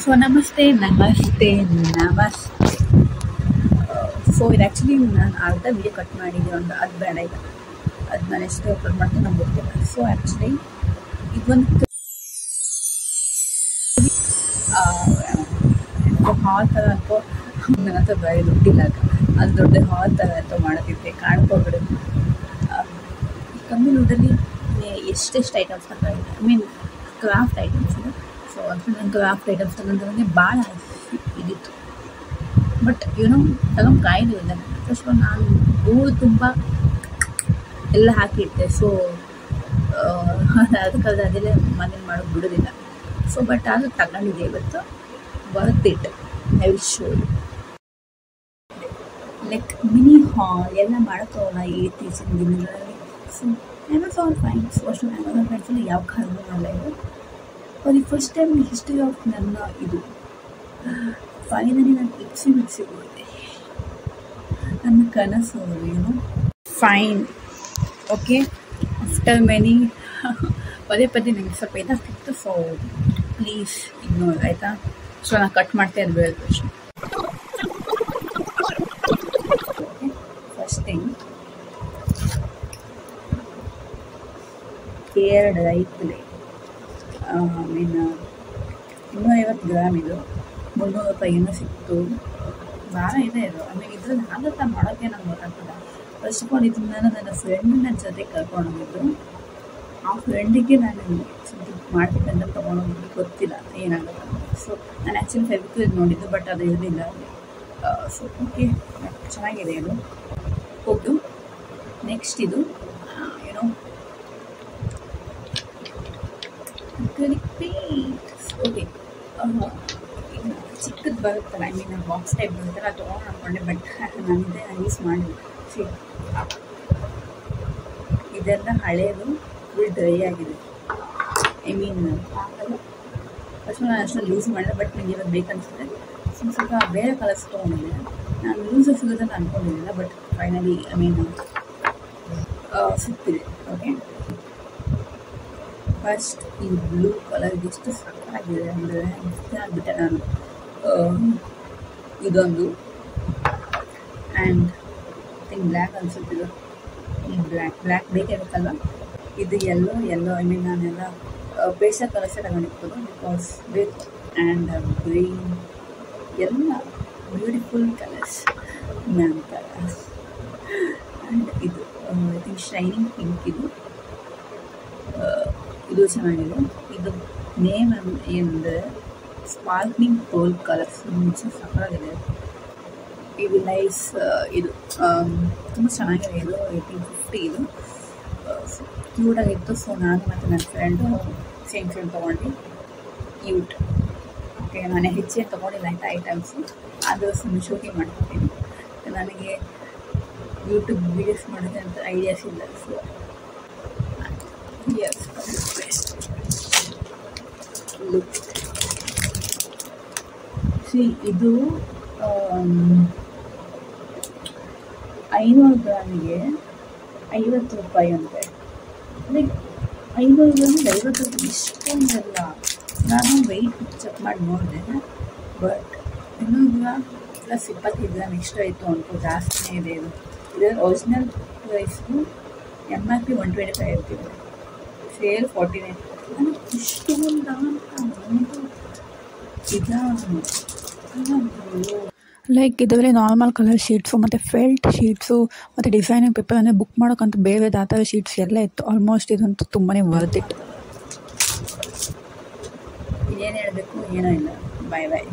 So ನಮಸ್ತೆ ನಮಸ್ತೆ ನಮಸ್ತೆ. ಸೊ ಇದು ಆ್ಯಕ್ಚುಲಿ ನಾನು ಅರ್ಧ ವೀಡಿಯೋ ಕಟ್ ಮಾಡಿದ್ದೆ, ಒಂದು ಅದು ಬೇಡ ಇಲ್ಲ, ಅದು ನಾನು ಎಷ್ಟು ಅಪ್ಲೋಡ್ ಮಾಡ್ತೀನಿ ನಂಗೆ ಗೊತ್ತಿಲ್ಲ. ಸೊ ಆ್ಯಕ್ಚುಲಿ ಇದೊಂದು ಹಾಲ್ ಥರ ಅಂತೂ ನನ್ನ ಹತ್ರ ಬರೀ ದುಡ್ಡಿಲ್ಲ, ಅದು ದೊಡ್ಡ ಹಾಲ್ ಥರ ಅಂತೂ ಮಾಡೋದಿದ್ದೆ ಕಾಣ್ಕೊಬಿಡು. ಕಮ್ಮಿ ದುಡ್ಡಲ್ಲಿ ಎಷ್ಟೆಷ್ಟು ಐಟಮ್ಸ್ ತಗೊಂಡಿದ್ದೆ, ಐ ಮೀನ್ ಕ್ರಾಫ್ಟ್ ಐಟಮ್ಸ್ ಇದೆ. ಸೊ ಅದು ನನ್ನ ಕ್ರಾಫ್ಟ್ ಐಟಮ್ಸ್ ತಗೊಂಡ್ರೆ ಭಾಳ ಇದಿತ್ತು. ಬಟ್ ಏನೋ ತಗೊಂಡು ಕಾಯಿಲೆ ಇಲ್ಲ. ಫಸ್ಟ್ ನಾನು ಹೂವು ತುಂಬ ಎಲ್ಲ ಹಾಕಿಟ್ಟೆ. ಸೊ ಅದಕ್ಕೆ ಅದೆಲ್ಲ ಮನೇಲಿ ಮಾಡೋಕ್ಕೆ ಬಿಡೋದಿಲ್ಲ. ಸೊ ಬಟ್ ಅದು ತಗೊಂಡಿದ್ದೆ ಇವತ್ತು, worth it. I will show you. Like mini hall ಎಲ್ಲ ಮಾಡೋಕ್ಕಲ್ಲ ಇತ್ತೀಚಿನ ದಿನಗಳಲ್ಲಿ. So Amazon finds, first Amazon ಫೈನ್ಸಲ್ಲಿ ಯಾವ ಕಾರಣವೂ ಮಾಡಲ್ಲ. ಇದು for the first time in history of ನನ್ನ ಇದು ಫೈನಲಿ ನಾನು ಮಿಕ್ಸಿಗೆ ಹೋದೆ. ನನ್ನ ಕನಸು ಏನು ಫೈನ್. ಓಕೆ, ಆಫ್ಟರ್ ಮೆನಿ ಪದೇ ಪದೇ ನನಗೆ ಸ್ವಲ್ಪ ಇದಾಗ್ತಿತ್ತು. ಸೊ ಪ್ಲೀಸ್ ಇಗ್ನೋರ್ ಆಯಿತಾ. ಸೊ ನಾನು ಕಟ್ ಮಾಡ್ತಾ ಇರಬೇಕು ಅಷ್ಟೇ. ಓಕೆ, ಫಸ್ಟ್ ಥಿಂಗ್ 2 ರೈತಲೆ ಮೀನ್ 250 ಗ್ರಾಮ್ ಇದು 300 ರೂಪಾಯಿಗೂ ಸಿಕ್ತು. ಭಾಳ ಇದೆ ಇದು. ಆಮೇಲೆ ಇದ್ರಲ್ಲಿ ಆಗುತ್ತಾ ಮಾಡೋಕ್ಕೆ ನಂಗೆ ಗೊತ್ತಾಗ್ತದೆ. ಫಸ್ಟ್ ಆಫ್ ಆಲ್ ಇದನ್ನ ನನ್ನ ಫ್ರೆಂಡ್ ನನ್ನ ಜೊತೆ ಕರ್ಕೊಂಡೋಗಿದ್ದು. ಆ ಫ್ರೆಂಡಿಗೆ ನಾನು ಮಾಡ್ಬೇಕಂತ ತೊಗೊಂಡೋಗಿದ್ದು, ಗೊತ್ತಿಲ್ಲ ಏನಾಗುತ್ತೆ. ಸೊ ನಾನು ಆ್ಯಕ್ಚುಲಿ ಫೆವಿಕ್ವಿಕ್ ನೋಡಿದ್ದು, ಬಟ್ ಅದು ಇರಲಿಲ್ಲ. ಸೊ ಓಕೆ, ಚೆನ್ನಾಗಿದೆ ಇದು. ಹೋಗ್ತು ನೆಕ್ಸ್ಟ್ ಇದು ಏನೋ ಓಕೆ, ಚಿಕ್ಕದು ಬರುತ್ತಲ್ಲ, ಐ ಮೀನ್ ಬಾಕ್ಸ್ ಟೈಪ್ ಬರುತ್ತಲ್ಲ, ಅದು ತೊಗೊಂಡು ಅಂದ್ಕೊಂಡೆ. ಬಟ್ ನಾನಿದೆ ಯೂಸ್ ಮಾಡಿಲ್ಲ. ಇದೆಲ್ಲ ಹಳೆಯದು, ಫುಲ್ ಡ್ರೈ ಆಗಿದೆ. ಐ ಮೀನ್ ಆಗಲ್ಲ. ಫಸ್ಟ್ ನಾನು ಅಷ್ಟೊಂದು ಯೂಸ್ ಮಾಡಿದೆ, ಬಟ್ ನನಗೆ ಇವಾಗ ಬೇಕನ್ನಿಸ್ತದೆ. ಸ್ವಲ್ಪ ಬೇರೆ ಕಲರ್ಸ್ ತೊಗೊಂಡಿದ್ದೆ. ನಾನು ಯೂಸ್ ಸಿಗೋದಂತ ಅಂದ್ಕೊಂಡಿರಲಿಲ್ಲ, ಬಟ್ ಫೈನಲಿ ಐ ಮೀನ್ ಸಿಗ್ತಿದೆ. ಓಕೆ, ಫಸ್ಟ್ ಈ ಬ್ಲೂ ಕಲರ್ ಎಷ್ಟು ಸಕ್ಕತ್ತಾಗಿದೆ ಅಂದರೆ ಇಷ್ಟ ಆಗಿಬಿಟ್ಟೆ ನಾನು. ಇದೊಂದು ಆ್ಯಂಡ್ ಥಿಂಕ್ ಬ್ಲ್ಯಾಕ್ ಅನಿಸುತ್ತಿದ್ದು. ಈ ಬ್ಲ್ಯಾಕ್ ಬೇಕೇಬೇಕಲ್ವ. ಇದು ಎಲ್ಲೋ ಐ ಮೀನ್ ನಾನೆಲ್ಲ ಪೇಸ್ಟಲ್ ಕಲರ್ಸೇ ತಗೊಂಡಿರ್ಬೋದು, ಬಿಕಾಸ್ ಬೇಕು. ಆ್ಯಂಡ್ ಗ್ರೀನ್ ಎಲ್ಲ ಬ್ಯೂಟಿಫುಲ್ ಕಲರ್ಸ್ ನಂತರ. ಆ್ಯಂಡ್ ಇದು ಐ ಥಿಂಕ್ ಶೈನಿಂಗ್ ಪಿಂಕ್. ಇದು ಚೆನ್ನಾಗಿದೆ. ಇದು ನೇಮ್ ಏನಂದರೆ ಸ್ಪಾರ್ಕ್ಲಿಂಗ್ ಪರ್ಲ್ ಕಲರ್ಸ್. ಮುಂಚೆ ಸಕ್ಕತ್ತಾಗಿದೆ. ಇದು ನೈಸ್. ಇದು ತುಂಬ ಚೆನ್ನಾಗಿದೆ. ಇದು 1850 ಇದು. ಕ್ಯೂಟಾಗಿತ್ತು. ಸೊ ನಾನು ಮತ್ತು ನನ್ನ ಫ್ರೆಂಡು ಸೇಮ್ ತೊಗೊಂಡ್ವಿ. ಕ್ಯೂಟ್. ಓಕೆ, ನಾನು ಹೆಚ್ಚೇನು ತೊಗೊಂಡಿಲ್ಲ ಆಯಿತಾ ಐಟಮ್ಸು. ಆದರೂ ಸುಮ್ಮನೆ ಶೂಟಿಂಗ್ ಮಾಡ್ಕೊತೀನಿ. ನನಗೆ ಯೂಟ್ಯೂಬ್ ವೀಡಿಯೋಸ್ ಮಾಡೋದು ಅಂತ ಐಡಿಯಾಸ್ ಇಲ್ಲ. So yes, best look. See, ಇದು 500 ಗ್ರಾಮಿಗೆ 50 ರೂಪಾಯಿ ಅಂತೆ. ಲೈಕ್ 500 ಗ್ರಾಮಿಗೆ 50 ರೂಪಾಯಿ ಇಷ್ಟೊಂದೆಲ್ಲ. ನಾನು ವೆಯ್ಟ್ ಚೆಕ್ ಮಾಡಿ ನೋಡಿದೆ, but 200 gram plus 25 gram extra ಇತ್ತು ಅನ್ಕೋ. ಜಾಸ್ತಿನೇ ಇದೆ ಇದು. ಇದರ ಒರಿಜಿನಲ್ ಪ್ರೈಸು MRP 125 ಇರ್ತಿದೆ, ಸೇಲ್ 49. ನನಗೆ ಇಷ್ಟೊಂದು ಅಂತ ಲೈಕ್ ಇದರಲ್ಲಿ ನಾರ್ಮಲ್ ಕಲರ್ ಶೀಟ್ಸು ಮತ್ತು ಫೆಲ್ಟ್ ಶೀಟ್ಸು ಮತ್ತು ಡಿಸೈನಿಂಗ್ ಪೇಪರ್ ಅಂದರೆ ಬುಕ್ ಮಾಡೋಕ್ಕಂತ ಬೇರೆ ಆ ಥರ ಶೀಟ್ಸ್ ಎಲ್ಲ ಇತ್ತು. ಆಲ್ಮೋಸ್ಟ್ ಇದಂತೂ ತುಂಬಾ ವರ್ತ್ ಇಟ್. ಇನ್ನೇನು ಹೇಳಬೇಕು, ಏನೋ ಇಲ್ಲ. ಬಾಯ್ ಬಾಯ್.